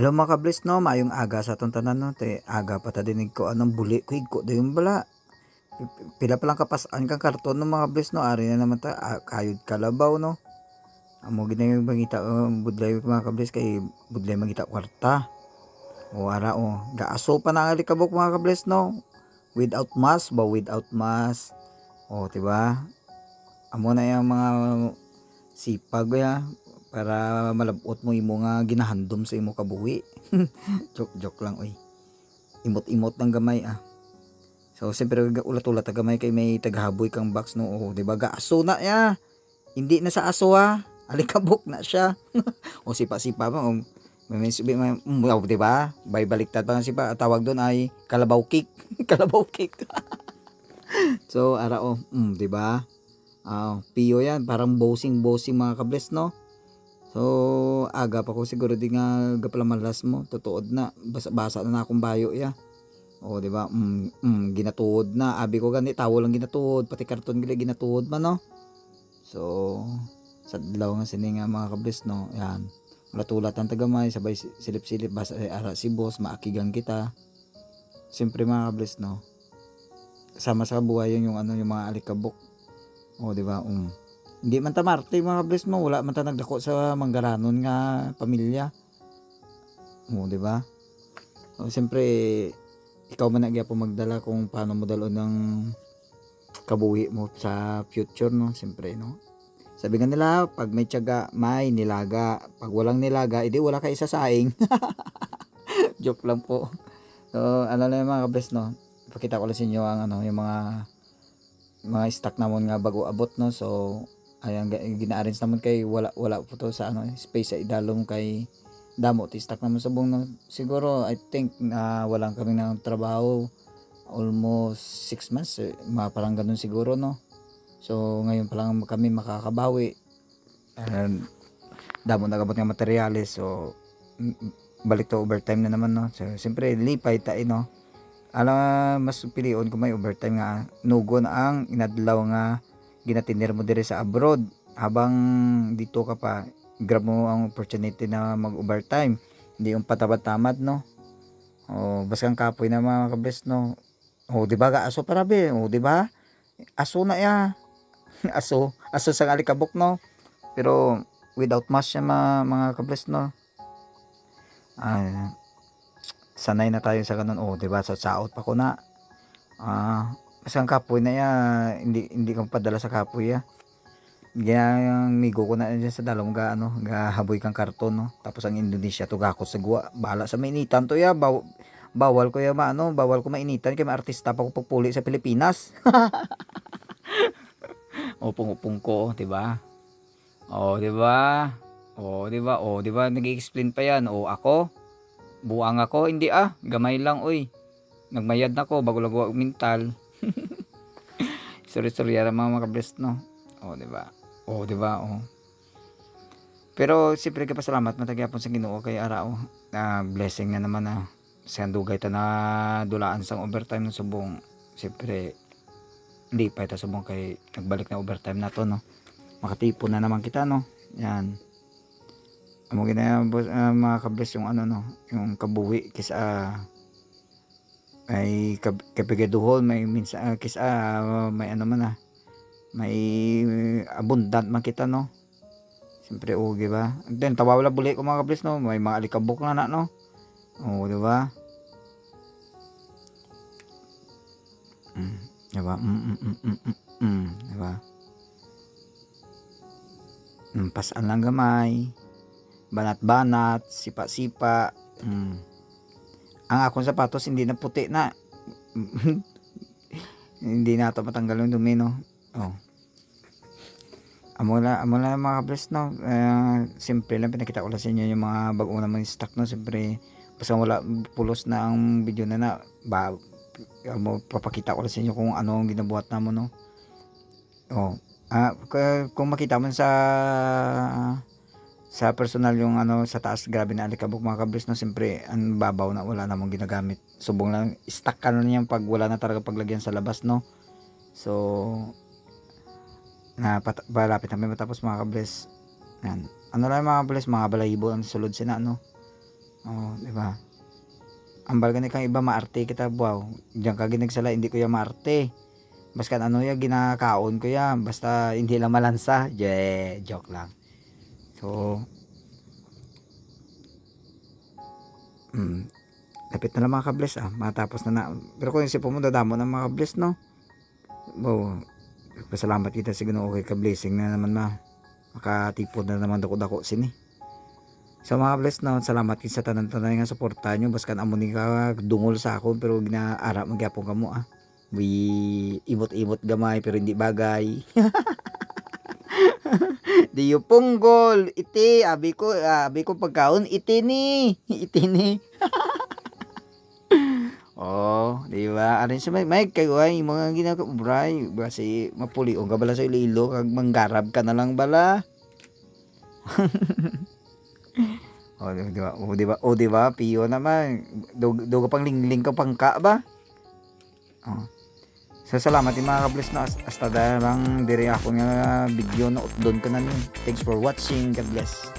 Hello mga kabless no, maayong aga sa atong tanan no. Te aga pa ta dinig ko anong buli ko higko dayon bala. Pila pa lang kapasaan kang karton no mga kabless no. Ari na naman ta kayod kalabaw no. Amo gid yung mangita budlay mga kabless kay budlay mangita kwarta. O ara o gaaso pa na ang alikabok mga kabless no. Without mask. O diba? Amo na yung mga sipag ya para malabot mo imo nga ginahandom sa imo kabuhi. Joke lang oy. Imot-imot ng gamay ah. So siyempre ulat-ulat ang gamay kay may tagahaboy kang box no. Oh, di ba gaaso na ya. Hindi na sa aso ha. Alikabok na siya. O sipa-sipa mo. May di ba? Bay baliktad pa nga sipa. Tawag doon ay kalabaw kick. Kalabaw kick. So ara o, di ba? Piyo yan, parang bossing mga kabless no. So aga pa ko siguro di nga gapalamalas mo, tutuod na, basa na akong bayo ya. O di ba? Ginatuod na, abi ko gani tawo lang ginatuod, pati karton gila ginatuod man no. So sa adlaw nga sini nga mga kabless no, yan. Ulat-ulat ang tagamay, sabay silip-silip basa ara si boss, maakigang kita. Siyempre mga kabless no. Sama sa buhay yung ano yung mga alikabok. O di ba? Hindi man ta marte mga kabless mo, wala man ta nagdako sa manggaranon nga pamilya. O di ba? O siyempre ikaw man nagya po magdala kung paano mo dalon ng kabuhi mo sa future no, siyempre no. Sabi nga nila, pag may tiyaga, may nilaga. Pag walang nilaga, edi wala ka isasaing. Joke lang po. So, ano na yung mga kabless no. Pakita ko lang sa inyo ang ano, yung mga stock namon nga bago abot no. So ayan gina-arrange namon kay wala po to sa ano space sa idalom kay damo ti stock namon sa buong no. Siguro I think walang kami ng trabaho almost 6 months parang ganun siguro no. So ngayon pa lang kami makakabawi. Damo nagabot nga materyales so balik to overtime na naman no. So siyempre lipay tayo no. Mas pilion kung may overtime nga nugon ang inadlaw nga ginatinir mo dire sa abroad habang dito ka pa grab mo ang opportunity na mag overtime hindi yung patabad-tamad no. O basang kapoy na mga kabless no. O di ba aso parabi o di ba aso na ya. aso sa alikabok no, pero without mask siya mga kabless no. Sanay na tayo sa ganun. O di ba sa saot pa ko na isang kapoy na ya, hindi kang padala sa kapoy ya. Yang migo ko na dyan sa dalom ga ano, ga haboy kang karton no. Tapos ang Indonesia to gakot sa guwa. Bala sa mainitan to ya. Bawal ko ya bawal ko mainitan kay artista pa ko pagpuli sa Pilipinas. Upong ko, 'di ba? O, 'di ba? O, 'di ba? O, 'di ba nag-i-explain pa 'yan. O ako, buang ako, hindi gamay lang oy. Nagmayad na ko bago lago mental. Sorry mga kabless no. O di ba? O di ba? O. Pero siyempre kapasalamat matagyapon sa Ginoo kay arao na blessing na naman na sa dugay ta na dulaan sang overtime no subong. Siyempre hindi pa ita subong kay nagbalik na overtime na to no. Makatipon na naman kita no. Yan. Amo gina mga kabless yung ano no, yung kabuhi kisa may kapigaduhon may minsan kisa may ano man may abundant man kita no. Siyempre di ba? And then tawawala buli ko mga kabless no, may mga alikabok na no. O di ba? Di ba? Di ba? Pasan lang gamay. Banat-banat, sipa-sipa. Ang akong sapatos hindi na puti na. Hindi na ito matanggal yung dumi no. Oh. Amo na mga kabless no. Simple lang pinakita ko lang sa inyo yung mga bagong naman stock no. Siyempre basta wala pulos na ang video na papakita ko lang sa inyo kung ano ang ginabuhat namon no. Oh. Kung makita mo sa personal yung ano sa taas grabe na alikabok mga kabless no. Siyempre ang babaw na wala namang ginagamit, subong lang stock ka na niyan pag wala na talaga paglagyan sa labas no. So balapit namin matapos mga kabless. Yan. Ano lang mga kabless, mga balahibo ang sulod sina no. Oh, di ba? Ambal gani kang iba maarte kita buaw. Diyan ka ginagsala hindi ko ya maarte. Basta ano ya ginakaon ko ya basta hindi lang malansa. Joke lang. So, lapit na lang mga kabless matapos na pero kung isip mo dadamo ng mga kabless no. Wow, pasalamat kita sa Ginoo kay ka-blessing na naman makatipod na naman dako sini. Sa mga bless na salamat kit sa tanan-tanan nga suporta nyo baskan amo ni ka dungol sa akon pero ginaara magyapon kamo imot-imot gamay pero hindi bagay. Diyo punggol iti abi ko pagkaon iti ni oh di ba arin sa may kayo ay mga ginagabray kasi mapuliong ka bala sa ililo kag manggarab ka na lang bala. O di ba piyo naman dugo pang lingling ka pangka ba. So salamat mga kabless na hasta darang dire ako nga video na upload ko na nun. Thanks for watching. God bless.